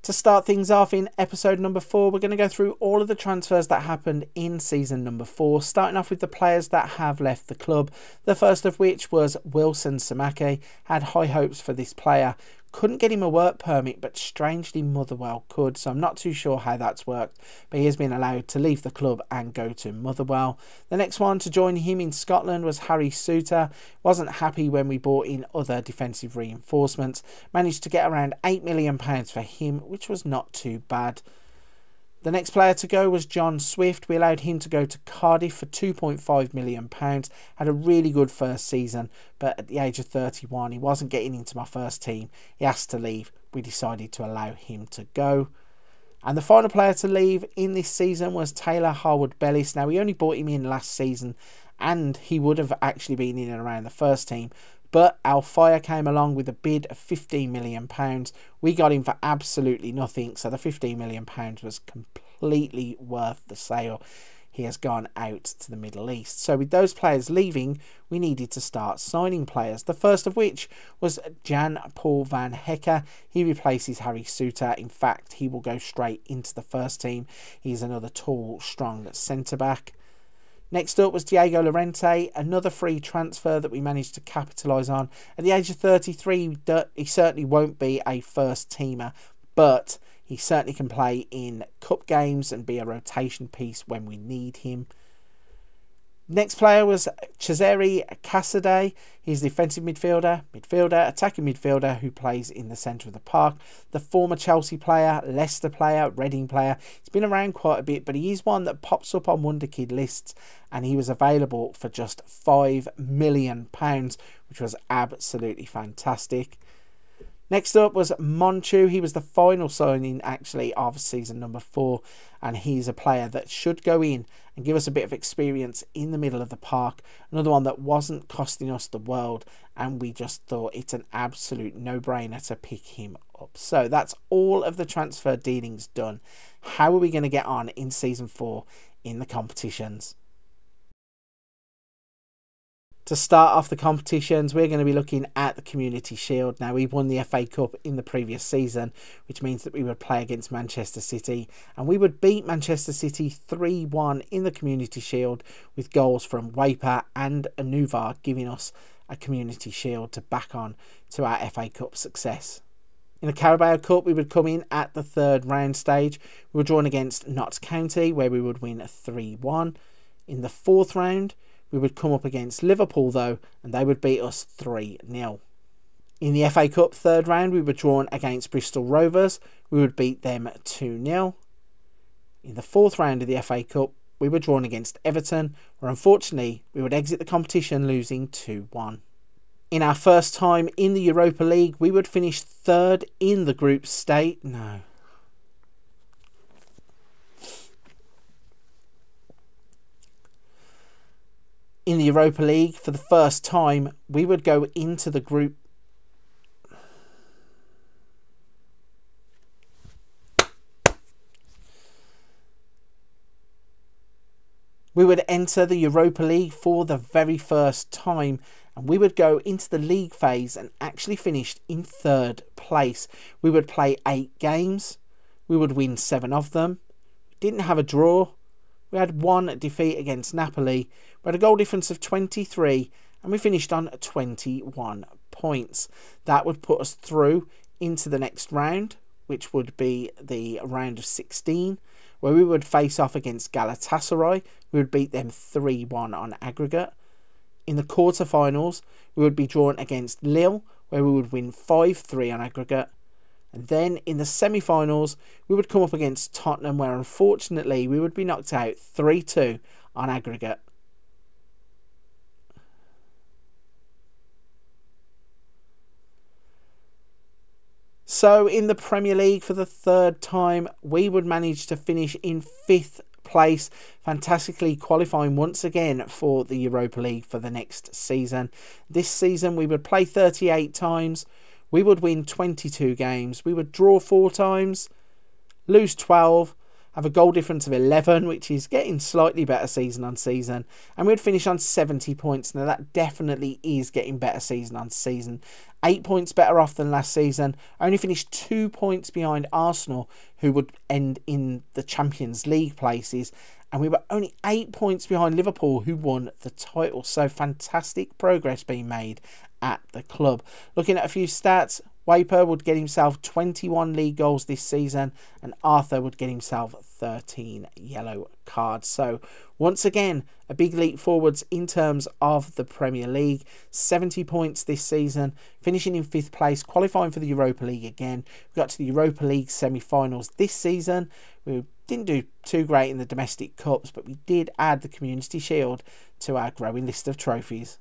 To start things off in episode number 4, we're going to go through all of the transfers that happened in season number 4, starting off with the players that have left the club. The first of which was Wilson Samake. Had high hopes for this player. Couldn't get him a work permit, but strangely Motherwell could, so I'm not too sure how that's worked, but he has been allowed to leave the club and go to Motherwell. The next one to join him in Scotland was Harry Souttar. Wasn't happy when we brought in other defensive reinforcements. Managed to get around £8 million for him, which was not too bad. The next player to go was John Swift. We allowed him to go to Cardiff for £2.5 million. Had a really good first season, but at the age of 31, he wasn't getting into my first team. He asked to leave. We decided to allow him to go. And the final player to leave in this season was Taylor Harwood-Bellis. Now, we only bought him in last season, and he would have actually been in and around the first team. But Al Fire came along with a bid of £15 million. We got him for absolutely nothing. So the £15 million was completely worth the sale. He has gone out to the Middle East. So with those players leaving, we needed to start signing players. The first of which was Jan Paul van Hecker. He replaces Harry Souttar. In fact, he will go straight into the first team. He's another tall, strong centre-back. Next up was Diego Llorente, another free transfer that we managed to capitalise on. At the age of 33, he certainly won't be a first teamer, but he certainly can play in cup games and be a rotation piece when we need him. Next player was Cesare Casadei. He's a defensive midfielder, attacking midfielder who plays in the centre of the park. The former Chelsea player, Leicester player, Reading player. He's been around quite a bit, but he is one that pops up on Wonder Kid lists, and he was available for just £5 million, which was absolutely fantastic. Next up was Monchu. He was the final signing actually of season number 4, and he's a player that should go in and give us a bit of experience in the middle of the park. Another one that wasn't costing us the world, and we just thought it's an absolute no-brainer to pick him up. So that's all of the transfer dealings done. How are we going to get on in season 4 in the competitions? To start off the competitions, we're going to be looking at the Community Shield. Now, we won the FA Cup in the previous season, which means that we would play against Manchester City, and we would beat Manchester City 3-1 in the Community Shield with goals from Waper and Anuvar, giving us a Community Shield to back on to our FA Cup success. In the Carabao Cup, we would come in at the 3rd round stage. We were drawn against Notts County, where we would win 3-1. In the 4th round, we would come up against Liverpool though, and they would beat us 3-0. In the FA Cup 3rd round, we were drawn against Bristol Rovers. We would beat them 2-0. In the 4th round of the FA Cup, we were drawn against Everton, where unfortunately we would exit the competition losing 2-1. In our first time in the Europa League, we would finish 3rd in the group stage. In the Europa League, for the first time, we would go into the group. We would enter the Europa League for the very first time, and we would go into the league phase and actually finish in 3rd place. We would play 8 games. We would win 7 of them. We didn't have a draw. We had 1 defeat against Napoli. We had a goal difference of 23, and we finished on 21 points. That would put us through into the next round, which would be the round of 16, where we would face off against Galatasaray. We would beat them 3-1 on aggregate. In the quarterfinals, we would be drawn against Lille, where we would win 5-3 on aggregate. And then in the semi-finals, we would come up against Tottenham, where unfortunately we would be knocked out 3-2 on aggregate. So in the Premier League for the 3rd time, we would manage to finish in 5th place, fantastically qualifying once again for the Europa League for the next season. This season we would play 38 times. We would win 22 games. We would draw 4 times, lose 12, have a goal difference of 11, which is getting slightly better season on season, and we'd finish on 70 points. Now that definitely is getting better season on season. 8 points better off than last season, only finished 2 points behind Arsenal, who would end in the Champions League places, and we were only 8 points behind Liverpool, who won the title. So fantastic progress being made at the club. Looking at a few stats, Waper would get himself 21 league goals this season, and Arthur would get himself 13 yellow cards. So once again, a big leap forwards in terms of the Premier League. 70 points this season, finishing in 5th place, qualifying for the Europa League again. We got to the Europa League semi-finals this season. We didn't do too great in the domestic cups, but we did add the Community Shield to our growing list of trophies.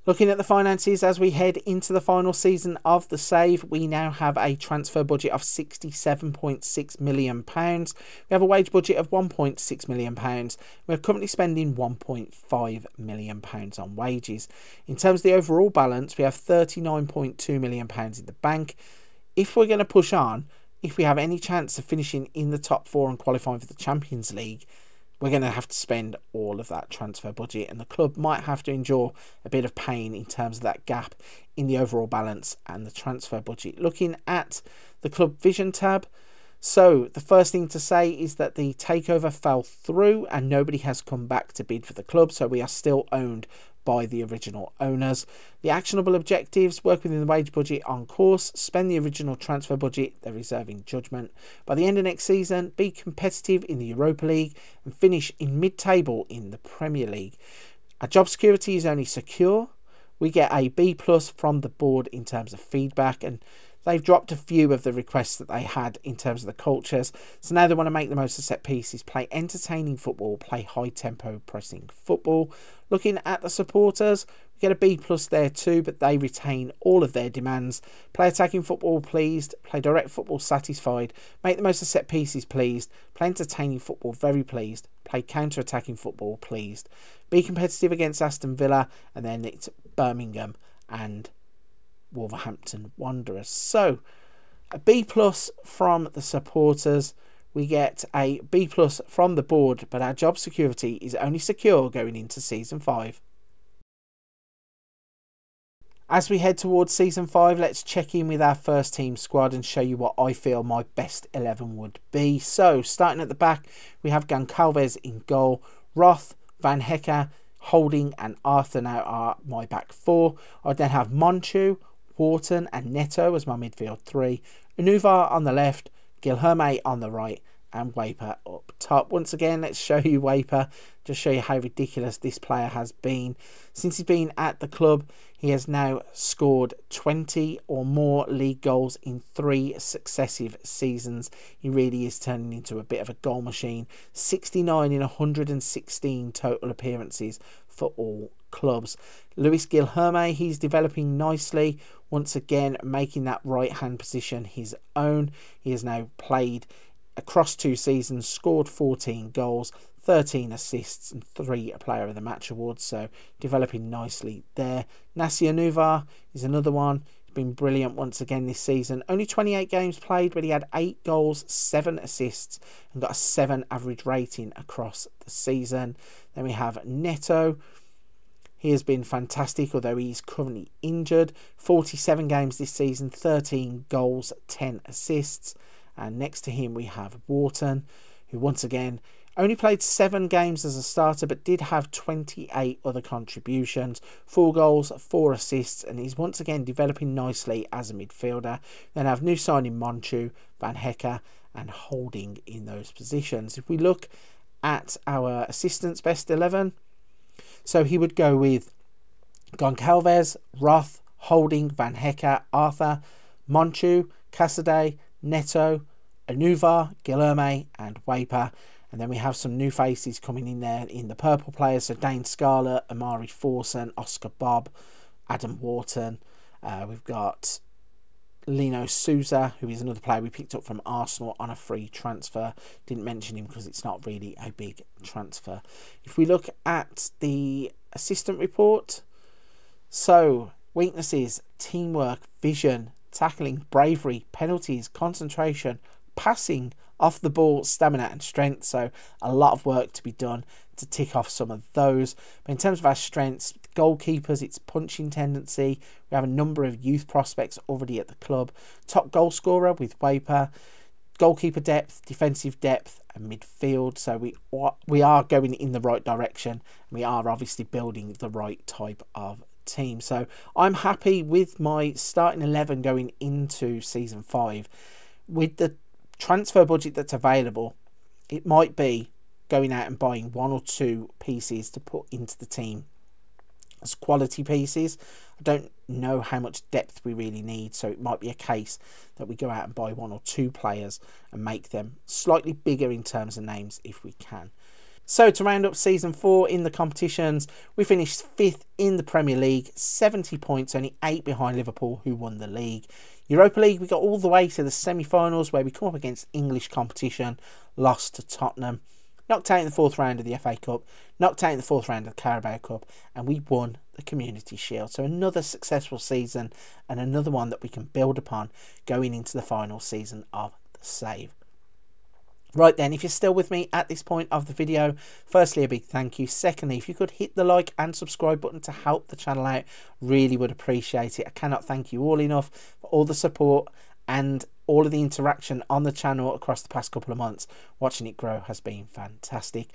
Looking at the finances as we head into the final season of the Save, we now have a transfer budget of £67.6 million. We have a wage budget of £1.6 million. We're currently spending £1.5 million on wages. In terms of the overall balance, we have £39.2 million in the bank. If we're going to push on, if we have any chance of finishing in the top 4 and qualifying for the Champions League, we're going to have to spend all of that transfer budget, and the club might have to endure a bit of pain in terms of that gap in the overall balance and the transfer budget. Looking at the club vision tab, so the first thing to say is that the takeover fell through and nobody has come back to bid for the club, so we are still owned by the original owners. The actionable objectives: work within the wage budget on course, spend the original transfer budget, they're reserving judgment. By the end of next season, be competitive in the Europa League and finish in mid-table in the Premier League. Our job security is only secure. We get a B+ from the board in terms of feedback, and they've dropped a few of the requests that they had in terms of the cultures. So now they want to make the most of set pieces, play entertaining football, play high tempo pressing football. Looking at the supporters, we get a B+ there too, but they retain all of their demands. Play attacking football pleased, play direct football satisfied, make the most of set pieces pleased, play entertaining football very pleased, play counter-attacking football pleased, be competitive against Aston Villa, and then it's Birmingham and Wolverhampton Wanderers. So a B+ from the supporters, we get a B+ from the board, but our job security is only secure going into season 5. As we head towards season 5, let's check in with our first team squad and show you what I feel my best 11 would be. So starting at the back, we have Goncalves in goal, Roth, Van Hecke, Holding and Arthur now are my back 4. I then have Monchu, Wharton and Neto as my midfield 3. Unuvar on the left, Guilherme on the right, and Waper up top. Once again, let's show you Waper, just show you how ridiculous this player has been. Since he's been at the club, he has now scored 20 or more league goals in 3 successive seasons. He really is turning into a bit of a goal machine. 69 in 116 total appearances for all clubs. Luis Guilherme, he's developing nicely, once again making that right hand position his own. He has now played across 2 seasons, scored 14 goals, 13 assists and 3 player of the match awards, so developing nicely there. Nasir Nuvar is another one. He's been brilliant once again this season. Only 28 games played, but he had 8 goals, 7 assists and got a 7 average rating across the season. Then we have Neto. He has been fantastic, although he's currently injured. 47 games this season, 13 goals, 10 assists. And next to him we have Wharton, who once again only played 7 games as a starter, but did have 28 other contributions, 4 goals, 4 assists, and he's once again developing nicely as a midfielder. Then have new signing Monchu, Van Hecke and Holding in those positions. If we look at our assistants best 11, so he would go with Goncalves, Roth, Holding, Van Hecke, Arthur, Monchu, Cassidy, Neto, Unuvar, Guilherme and Waper. And then we have some new faces coming in there in the purple players. So Dane Scarlett, Amari Forson, Oscar Bob, Adam Wharton. We've got Lino Souza, who is another player we picked up from Arsenal on a free transfer. Didn't mention him because it's not really a big transfer. If we look at the assistant report, so weaknesses: teamwork, vision, tackling, bravery, penalties, concentration, passing, off the ball, stamina and strength. So a lot of work to be done to tick off some of those. But in terms of our strengths, goalkeepers, it's punching tendency. We have a number of youth prospects already at the club. Top goal scorer with Waper. Goalkeeper depth, defensive depth and midfield. So we are going in the right direction. We are obviously building the right type of team. So I'm happy with my starting 11 going into season 5. With the transfer budget that's available, it might be going out and buying 1 or 2 pieces to put into the team as quality pieces. I don't know how much depth we really need, so it might be a case that we go out and buy 1 or 2 players and make them slightly bigger in terms of names if we can. So to round up season 4 in the competitions, we finished 5th in the Premier League, 70 points, only 8 behind Liverpool, who won the league. Europa League, we got all the way to the semi-finals where we come up against English competition, lost to Tottenham. Knocked out in the 4th round of the FA Cup, knocked out in the 4th round of the Carabao Cup, and we won the Community Shield. So another successful season and another one that we can build upon going into the final season of the Save. Right then, if you're still with me at this point of the video, firstly, a big thank you. Secondly, if you could hit the like and subscribe button to help the channel out, really would appreciate it. I cannot thank you all enough for all the support and all of the interaction on the channel across the past couple of months. Watching it grow has been fantastic.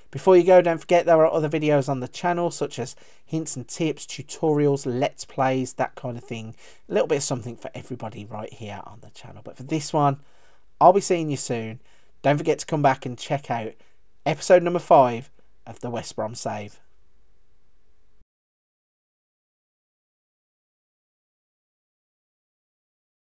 Before you go, don't forget there are other videos on the channel such as hints and tips, tutorials, let's plays, that kind of thing. A little bit of something for everybody right here on the channel. But for this one, I'll be seeing you soon. Don't forget to come back and check out episode number 5 of the West Brom Save.